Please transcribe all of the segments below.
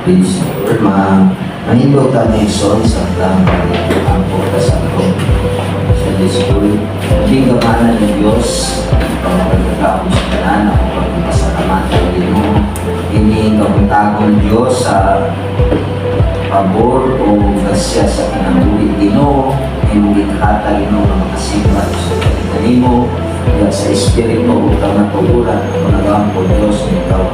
Please, Lord, mahindog kami son sa ang pagkas ako sa school. Hindi gamanan ng Diyos ang pagkakaon sa kanan, ang pagpasalamatan din mo. Hindi kamuntagon Diyos sa pabor o gasya sa kinabuhi Ginoo, hindi ikata Ginoo na makasibat sa pagkakani mo, kaya sa Espiritu utang na tuguran ang nagawa po Diyos ikaw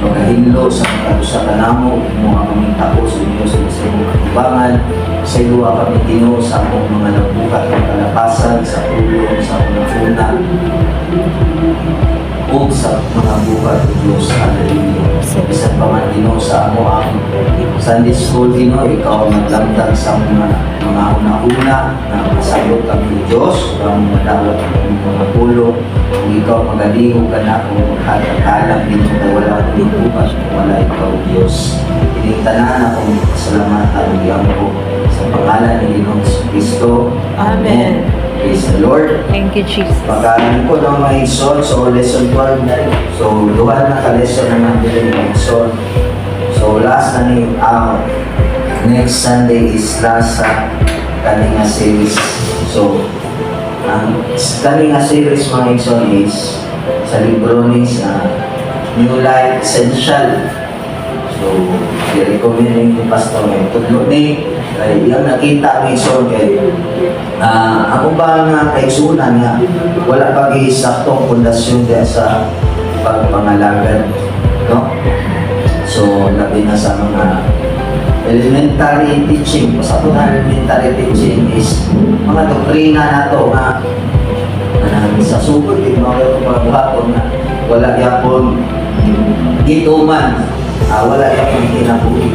magahinlo sa katapusan ka namo mo ang aming tapos sa Diyos sa iyong katubangan sa iluwa kami Ginoo sa among mga nabukat ng kalapasan sa tulong sa una o sa mga buhat ng Diyos. Hallelujah. Bisan pa man Ginoo sa amo ang Sunday School Ginoo, ikaw maglamdag sa mga una-una na masagot kami ng Diyos, ang madawat ang mga pulo, kung ikaw magaliho ka na kung magkakalang dito na wala kang bukas kung wala ikaw Diyos. Pinigtanan akong pasalamatan ng ko sa pangalan ni Ginoong Kristo. Amen. Praise the Lord. Thank you, Jesus. Pagkaan ko ng mga ison, so lesson 12 na rin. So, luhan na ka-lesson na namin rin mga ison. So, last na ni, next Sunday is last sa kaninga series. So, ang kaninga series mga ison is sa libro ni sa New Life Essential. So, i-recommend ni Pastor may tudlo ni kay yung nakita ni Son kay ako ba nga kaigsunan nga wala pa saktong pundasyon diya sa pagpangalagan, no? So, labi na sa mga elementary teaching. Sa elementary teaching is mga doktrina na to nga sa sugod din mga pagbuhaton na wala yapon gituman, wala yapon kinabuhi,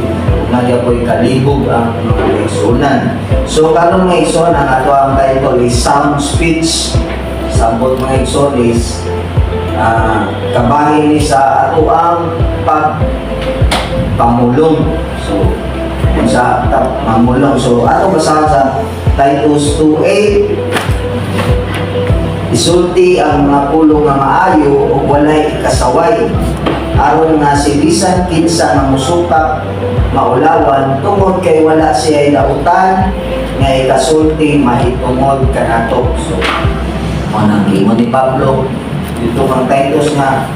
nagya po'y kalibog ang mga kaigsunan. So, karong mga igsoon, ang ato ang title is Sound Speech. Sabot mga igsoon is kabahin ni sa ato ang pagpamulong. So, kung sa pamulong. So, ato basahan sa Titus 2:8, isulti ang mga pulong nga maayo o walay kasaway aron nga si bisan kinsa nga musukap maulawan tungod kay wala siya dautan nga ikasulti mahitungod kanato. So, manang imo ni Pablo dito kang Titus nga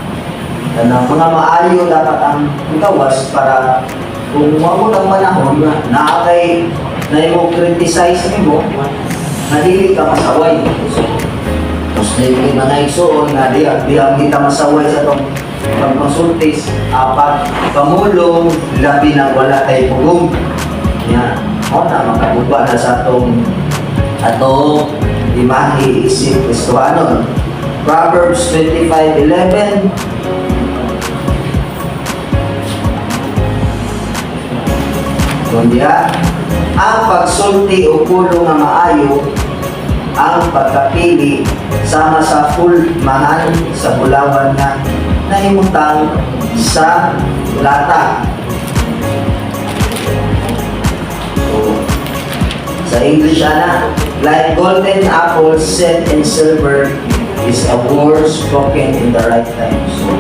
na mga maayo dapat ang gawas para kung mo ng manahon na naakay na imo criticize nimo na dili ka masaway. So, Muslim yung mga igsoon nga di kita masaway sa itong pagkonsultis, apat pamulong, labi na wala tayo pugong. Yan, o na makabuba na sa itong imahe isip Kristohanon. Proverbs 25:11. Kundiya, ang pagsulti o pulong nga maayo ang pagkapili sama sa fulmahan sa bulawan na naimutang sa lata. So, sa English like golden apples set in silver is a word spoken in the right time. So,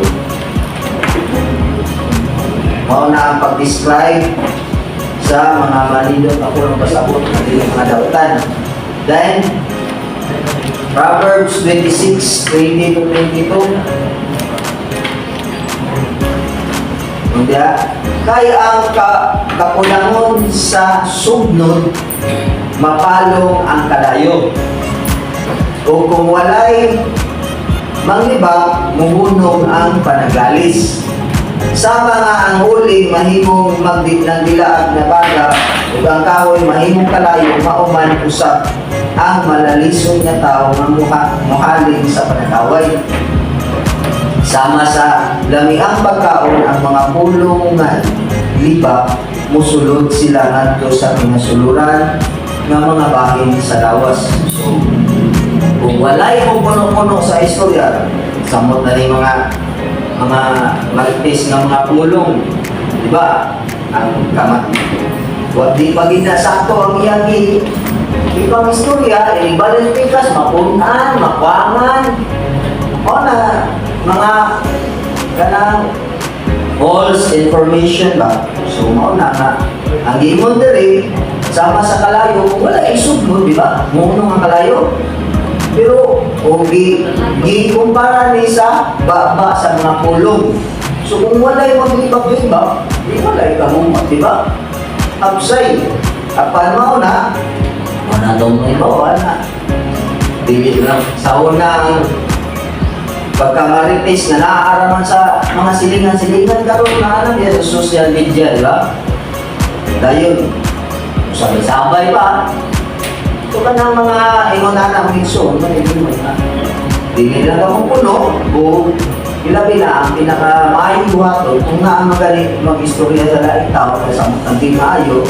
mauna ang pag-describe sa mga malindot ako ng pasabot ng mga dautan. Then, Proverbs 26:20-22. Kaya ang kakulangon sa sugnod, mapalong ang kalayo. O kung walay manglibak, muhunong ang panagalis. Sama nga ang huli, mahimong magdilaag na baga, ug ang kahoy mahimong kalayo, mauman usap ang malalisong na tao ng muhaling sa panagaway. Sama sa lamiang pagkaon ang mga pulong nga libak, musulod sila ngadto sa pinasuluran ng mga bahin sa lawas. So, kung walay mo puno-puno sa istorya, samot na rin mga marites ng mga pulong, di ba? Ang kamat. Huwag di pa ginasakto ang iyagi ibang istorya, ibalik pikas, mapunan, makwangan, o na mga kanang false information ba? So, mauna nga. Ang gimon diri, sama sa kalayo, wala isugno, di ba? Muno nga kalayo. Pero, kung gikumpara ni sa baba sa mga pulong. So, kung wala yung maglibak-libak, di wala yung kamumot, di ba? Upside. Kapan mauna, wala daw mo iba, wala. Dili lang. Sa unang pagkamarites na naaaraman sa mga silingan-silingan karon na alam yan sa social media, di ba? Dahil, sabay-sabay pa. Ito ka ng mga ingonan ng minso, dili lang akong puno, o ilabi na ang pinaka-maayong buhaton, kung na ang magaling mag-istorya sa laing tao, sa ang di maayo,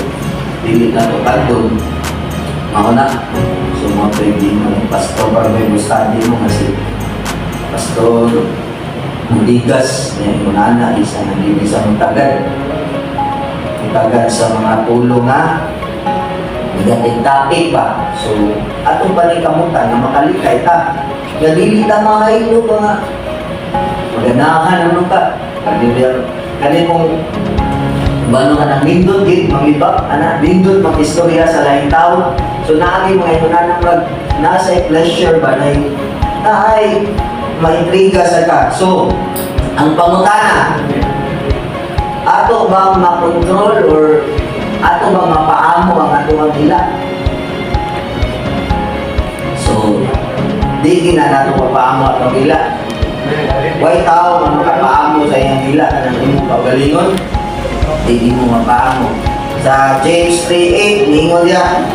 dili na ito doon. Ako na, so mga pwede mo, pastor, para may study mo kasi pastor, Mudigas, yung nana, isa nagiging sa magtagad. Magtagad sa mga tulong nga, negative topic ba? So, atong panikamutan na makalikay ta. Nalili ta mga ilo mga maganahan ano ka. Kani kung bano ka ng lindot git, maglibak, lindot mag-istorya sa laing tao. So, naagi mga ito na nasa pleasure ba na ay maintriga sa ka. So, ang pangutana, ato bang makontrol or ato bang mapaamo ang ato ang dila? So, di gina nato mapaamo ang ato dila. Way tao ang makapaamo sa iyang dila na imong kaugalingon, di mo mapaamo. Sa James 3:8, ningon niya,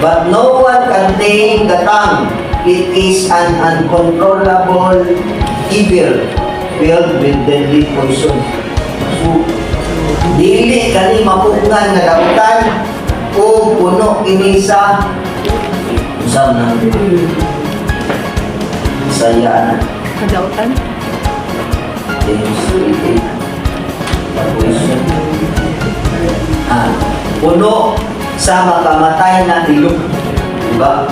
but no one can tame the tongue. It is an uncontrollable evil filled with deadly poison. So, dili kani mapungan nga dautan o puno kini sa usab na sayaan. Kadautan? James 3:8. Puno sa makamatay na ilog. Diba?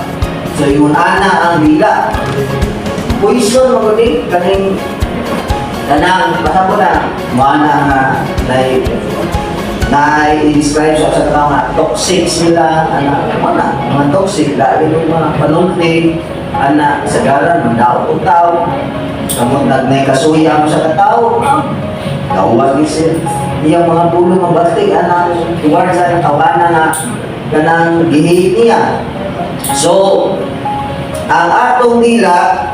So, yung ana ang dila. Poison, magulit, kaning basta po na, mana nga, na-i-describe sa mga toxic sila, mga toxic, dahil yung mga panungkling, sagaran, mandaw o tao, kamot nagnay kasuya mo sa katao, kauwas ni sir. Iyang mga pulo ng batik, towards sa tawanan na kanang gihit niya. So, ang atong dila,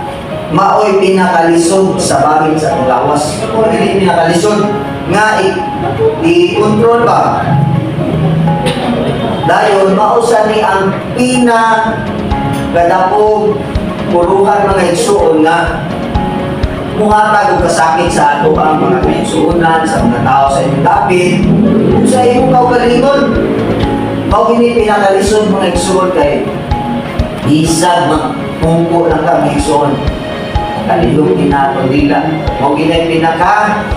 maoy pinakalisod sa bagay sa atong lawas. Kung hindi pinakalisod, nga i-control ba? Dahil mausa ni ang pinakadapog puruhan mga igsuon nga muhatag og kasakit sa ato ang mga kaigsuonan sa mga tao sa inyong dapit sa imong kaugalingon. Mao gini pinakalisod mga igsuon kay isag magpungko lang ka mga igsuon. Kalihog kinatong dila. Mao gini pinaka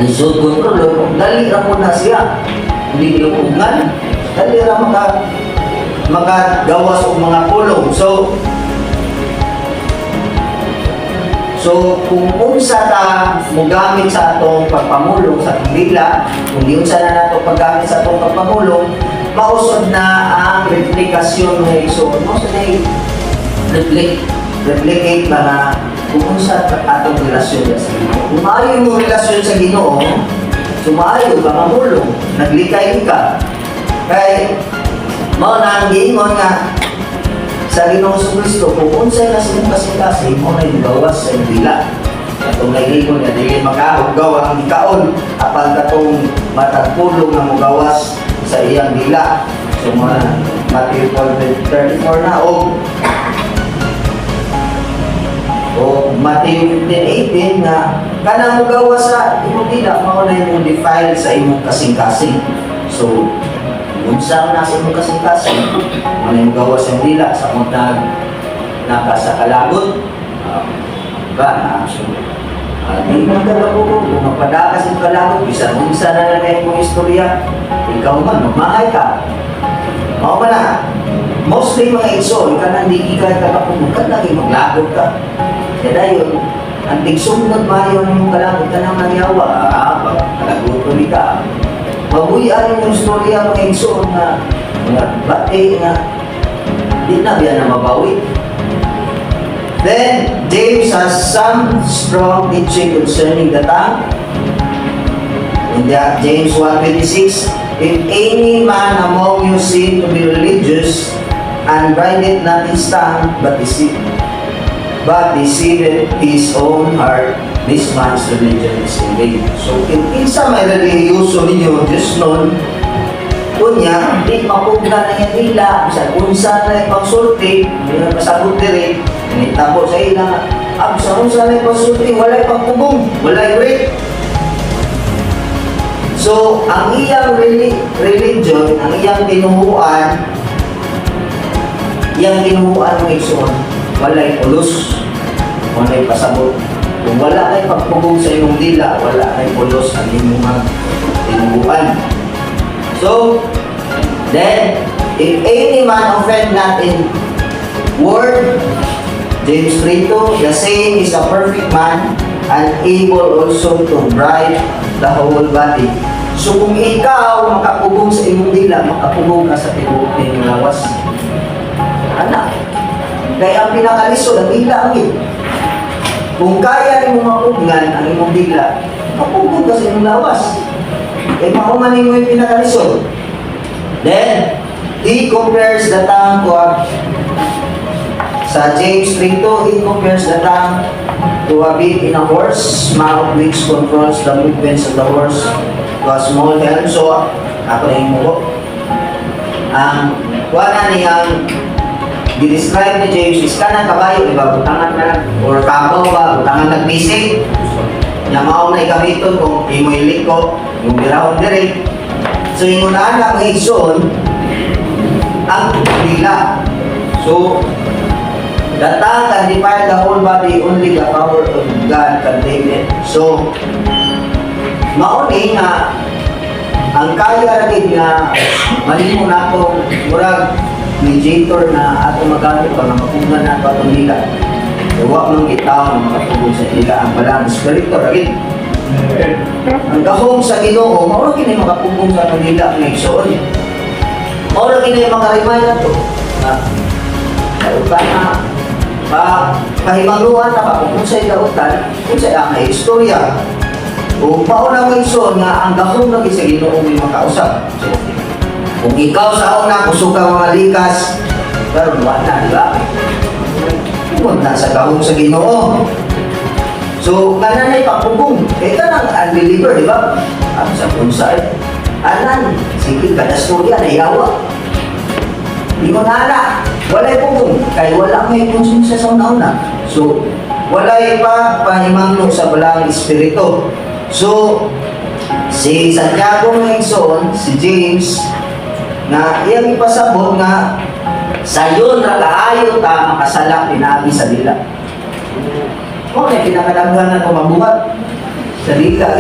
lisod kontrol. Dali ra mo na siya. Hindi lupungan. Dali ra makagawas og mga pulong. So, kung unsa ta mogamit sa atong pagpamulong sa dila, kung di unsa na nato paggamit sa atong pagpamulong, mausod na ang replikasyon ng igsoon. Mausod na replicate na kung unsa atong relasyon sa Ginoo. Kung maayo yung relasyon sa Ginoo, sumaayo ka mamulong, naglikay ka. Kay mao na ang giingon nga sa Ginoong Kristo, kung unsay na silang kasing-kasing, mo na yung bawas sa dila. Katong nailikon na dili makahugaw ang ikaon, apang katong matagpulong na mugawas sa iyang dila. So, Matthew 12:34 na, o Matthew 15:18 na kanang mugawas sa imong dila, mao na yung defile sa imong kasing-kasing. So, unsa na sa imong kasing-kasing, ano yung gawas yung dila sa mga nakasakalagot, hindi mo nagkalagot, kung magpadakas yung kalagot, bisa unsa na lang yung istorya, ikaw man, magmahay ka. Mao ba na? Mostly mga igsoon, ka nang di ka kakapunod, ka lagi maglagot ka. Kaya yun, ang tigsunod mayo ng kalagot ka nang nagyawa, nagutom ka. Mabuhian yung storya mga igsoon na bate nga di na biya na mabawi. Then, James has some strong teaching concerning the tongue. In James 1:26, if any man among you seem to be religious and brideth not his tongue, but deceiveth his own heart, this man's religion is in vain. So, kinsa may religiyoso ninyo, Diyos nun, kunya, di mapugna na yung dila, bisan unsa na yung pagsulti, hindi na pasabot diri, nitabo sa ilang, bisan unsa na yung pagsulti, walay pagpugong, walay break. So, ang iyang religion, ang iyang tinuhuan ng igsoon, walay pulos, walay pasabot. Kung wala kay pagpugong sa iyong dila, wala kay pulos ang inyong tinuhuan. So, then, if any man offend not in word, James 3:2, the same is a perfect man and able also to bridle the whole body. So, kung ikaw makapugong sa iyong dila, makapugong ka sa tinuhong lawas. Anak, kaya ang pinakalisod, ang dila ang kung kaya rin mo mapugngan ang iyong dila, makapugong ka sa iyong lawas. Eh, makumanin mo yung pinakalisod. Then, he compares the tongue to sa James 3:2, he compares the tongue to a bit in a horse mouth which controls the movements of the horse to a small helm. So, ako na yung muko. Wala niyang i-describe ni James is kanang kabayo, diba? Butangan na, or kabaw ba, butangan nagbisig. Nga mao na ikamiton kung imo iliko, yung birahon dire. So, yung una ang igsoon, ang dila. So, the tongue can defile the whole body, only the power of God can tame it. So, mauni nga, ang kaya rin nga, malimo na ito, murag mediator na ato magamit para mapunan na ito atong dila. Huwag mong itaw ng mga tugong sa dila, ang balang spirito rin. Ang gahong sa Ginoo, maura kinay makapugong sa atong dila ng igsoon. Maura kinay makarimay na ito. Pahimangluan na ka kung sa'y kautan, kung sa'y ang istorya. Kung pauna mo igsoon nga, ang gahong lagi sa Ginoo may makausap. So, kung ikaw sa una, kusog ka mga likas, pero buwan na, di ba? Huwag na sa gahong sa Ginoo. So, kananay pagpugong. Ito lang, unbeliever, di ba? Ang sa punsay. Anan, sige, kada storya, nayawa. Di mo na walay pugong. Kaya wala may konsensya sa una-una. So, walay pa pahimangno sa balang espiritu. So, si Santiago Ngayon, si James, na iyang ipasabot nga sayon ra kaayo ta makasala pinaagi sa dila. Kung na pinakadaghan ko mabuhat sa dila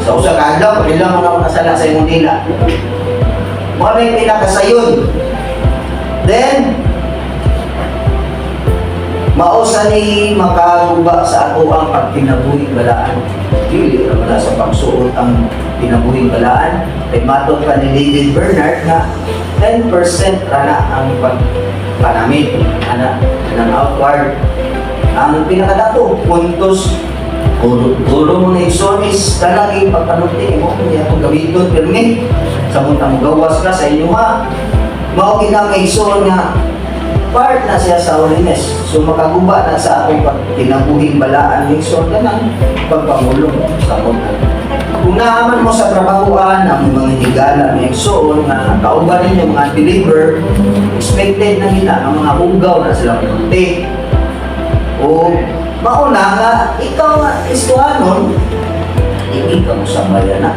sa usa ka adlaw ilang mga makasala sa imong dila. Mo na pinakasayon. Then mausa ni makaguba sa ato ang pagpinabuhing balaan. Dili ra man sa pagsuot ang pinabuhing balaan. Kay matud pa ni David Bernard na 10% rana ang pagpanamit ng outward. Ang pinakadako puntos guro mo na igsonis talagi pagpanuti mo kaya kung gamiton permit sa muntang gawas ka sa inyo ha. Mao kinang igsoon nga part na siya sa holiness. So makaguba na sa akong pagtinabuhing balaan ng igsoon ka ng pagpangulong sa muntang. Kung naaman mo sa trabahoan ang mga higala ng igsoon na kauban ninyo mga believer, expected na nila ang mga ugaw na silang munti. O mauna nga, ikaw nga istuanon, hindi ka mo sa bayan na.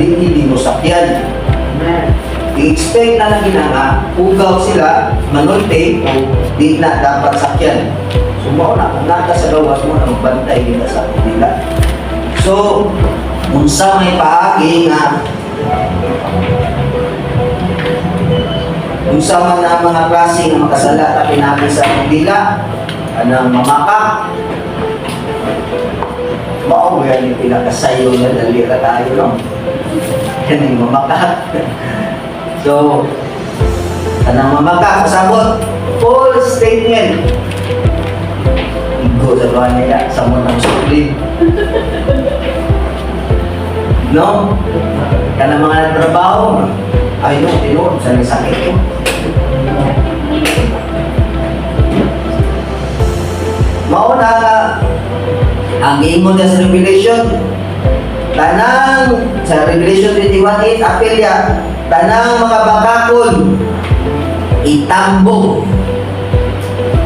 Hindi mo sakyan. I-expect na lang nga, ugaw sila, manulti, o di na dapat sakyan. So mauna, kung naka sa gawas mo na magbantay nila sa nila. So, unsa may paagi nga unsa man ang mga klase nga makasala ta pinaagi sa dila anang mamakak Mao ba yan yung pinakasayo na dalira tayo, no? Yan yung mamakat. So, kanang mamakat, sabot, full statement. Igo sa doon niya, sabot ng suklin. No? Kanang mga nagtrabaho, ayun, tinuod, sa sakit yun. Mauna ang giingon sa Revelation, tanang sa Revelation 21:8 apelya, tanang mga bakakon itambo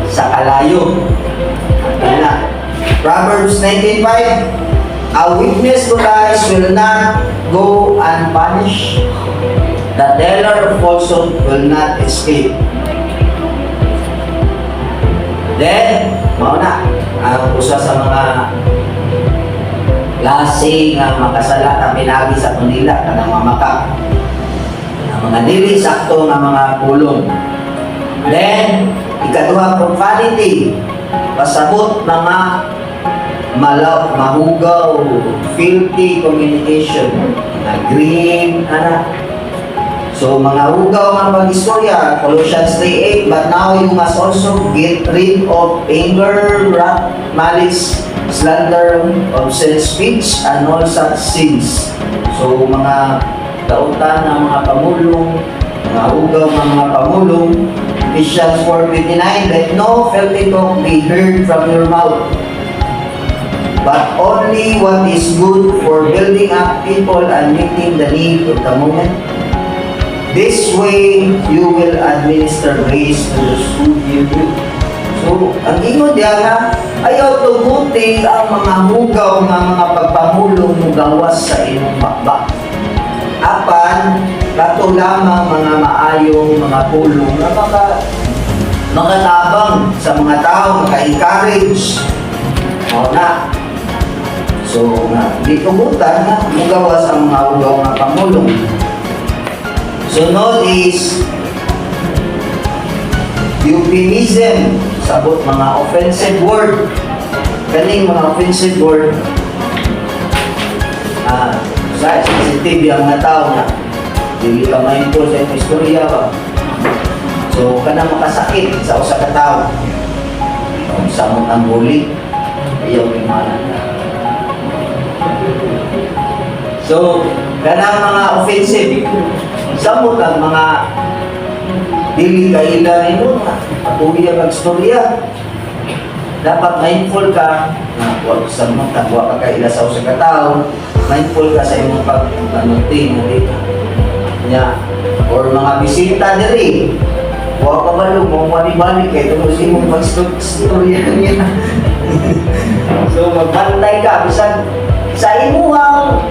sa kalayo. Apelya. Proverbs 19:5, a witness to lies will not go unpunished. The teller of falsehood will not escape. Then, mauna, ang usa sa mga klase nga makasala na pinagi sa Manila kanang mamaka. Ang mga dili sakto nga mga pulong. Then, ikaduha, profanity. Pasabot mga malaw, mahugaw, filthy communication. Mga green, So, mga hugaw nga pag-istorya, Colossians 3:8, but now you must also get rid of anger, wrath, malice, slander, obscene speech, and all such sins. So, mga dautan ng mga pamulong, mga hugaw ng mga pamulong, Ephesians 4:29, let no filthy talk be heard from your mouth, but only what is good for building up people and meeting the need of the moment. This way, you will administer grace to those who hear you. So, ang ingon diya nga, ayaw tumuti ang mga hugaw ng mga pagpamulong mugawas sa inyong bakbak. Apan, kato lamang mga maayong mga pulong na makatabang sa mga tao, maka-encourage. O na. So, di tumutan na mugawas ang mga hugaw ng pamulong. Sunod is euphemism, sabot mga offensive word. Kaning mga offensive word, sa sensitive yung mga tao na hindi ka mindful sa istorya ba. So, kanang makasakit sa usa ka tao. Kung samot ang bully, ayaw imanan na. So, kanang mga offensive, samot ang mga dili kaila nino nga patuya kag istorya. Dapat mindful ka na wag sa mga tagwa ka kaila sa usa ka tawo, mindful ka sa imong pag-anutin dito nya or mga bisita diri. Wa ka malo mo balik kay tungod sa imong pag-istorya niya. So magbantay ka bisan sa imong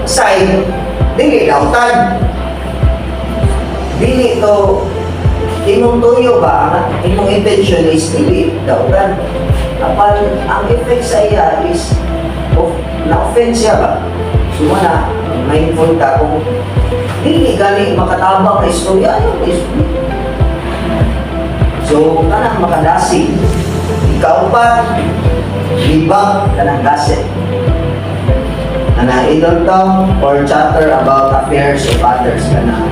side dili dautan. Dili to, imong tuyo ba, imong intention is dili, dautan. Apan, ang effect sa iya is, na-offense siya ba? So, mindful ka kung dili gani makatabang na istorya, ayaw na istorya. So, kanang makadasi. Ikaw pa, libang kanang gaset. Kanang idle talk or chatter about affairs of others kanang.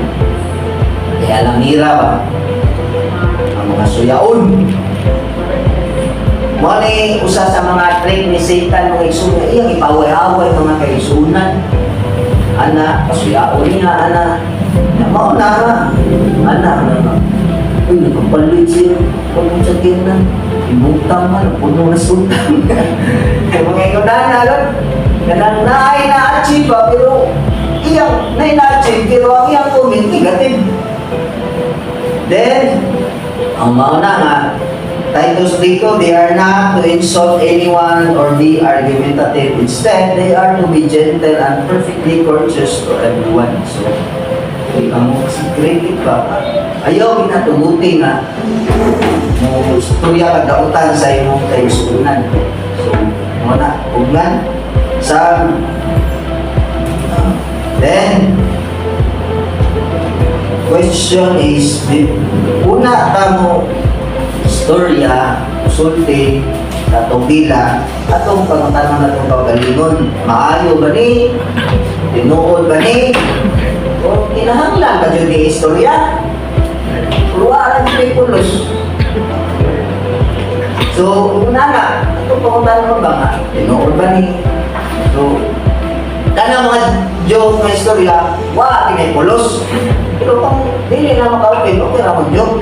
Kaya lang hira ba? Ang mga suyaon. Mali, usa sa mga trick ni Satan mga igsunan, iyang ipaway-away mga kaigsunan. Ana, pasuyaon niya, ana. Mauna nga. Ana. Uy, nagpapalit siya. Pagod sa tingnan. Ibutang man, puno na sultan. Mga ikunan na lang. Ganang naay na-achieve ba, pero iyang na-achieve, pero ang iyang comment, negative. Then, ang mauna nga, Titus dito, they are not to insult anyone or be argumentative. Instead, they are to be gentle and perfectly courteous to everyone. So, kung mo kasi creative ka, ayaw ginatubuti nga mo istorya kagautan sa imong kaisunan. So, mauna, ugnan sa then, question is, una ka mo istorya, usulti, atong dila, atong pangutanon na itong kaugalingon. Maayo ba ni? Tinuod ba ni? O kinahanglan ka dyan ni istorya? Luwa lang yung pulos. So, una na, itong pangutanon ba nga? Tinuod ba ni? So, kana mga joke na istorya, wala pinay pulos. Pero kung dili na maka-open, okay na mag-joke.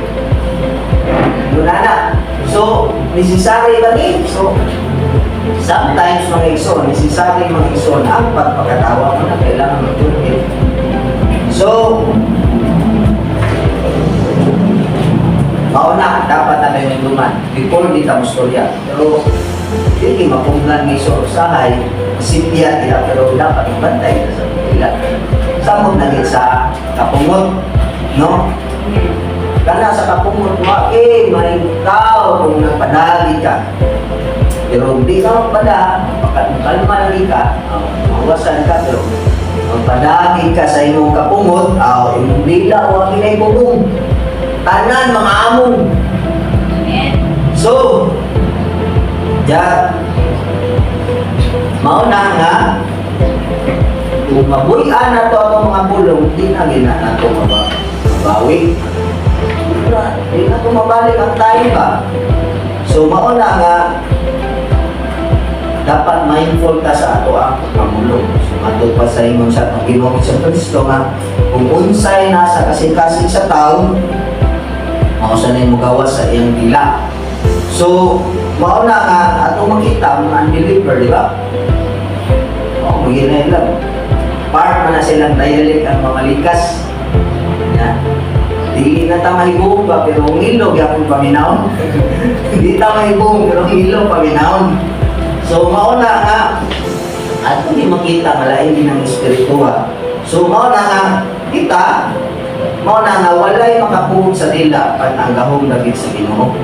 Yun na. So, necessary ba ni? So, sometimes mga igsoon, necessary mga igsoon, ang pagpakatawa mo na kailangan mag-joke. So, mauna, dapat na tayo nagluman before di tamo storya. Pero, hindi mapunglan ng iso usahay, sipya nila, pero dapat bantay sa nila. Samot na sa kapungot, no? Kana sa kapungot mo, may tao kung nagpadali ka. Pero di ka magpada, kalma lagi ka, mawasan ka, pero magpadali ka sa imong kapungot, imong dila o ang inay pugong. Tanan, mga among. So, mauna nga, kung mabuyan na to ang mga bulong, di na gina na ito mabawi. Di na ito mabalik ang tayo ba? So mauna nga, dapat mindful ka sa ato ang pagpamulong. So matod pa sa imong sa itong Ginoong sa Kristo nga, kung unsay nasa kasing-kasing sa tao, mausa na yung magawas sa iyang dila. So, mauna nga, atong makita ang unbeliever, di ba? O, magiging lang. Part na silang dialect ang mamalikas. Yan. Di na tamahibong ba, pero ang ilog yapon paminahon. Di tamahibong, pero ang ilog paminahon. So, mauna nga, atong di makita, malain din ang espirituwa. So, mauna nga, kita, mauna nga, walay makapuhog sa dila at ang gahong dagit sa Ginoo.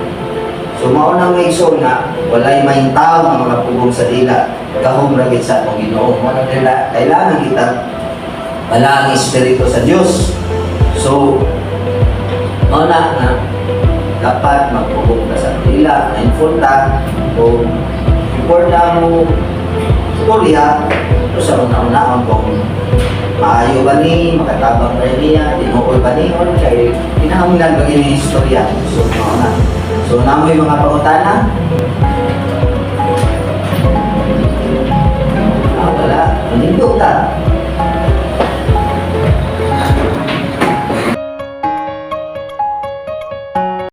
So maunang may iso na walay may tao ang mga pugong sa dila gahong ragit sa atong Ginoo. Kailangan kita wala ang espiritu sa Dios. So mauna na dapat magpugong ka sa dila, mindful ta o important mo storya o sa una-unaan kung maayo ba ni, makatabang ba niya, tinuol ba ni, o kay pinahanglan ba yung istorya. So mauna. So, namoy mga pangutana? Wala. Manindog ta.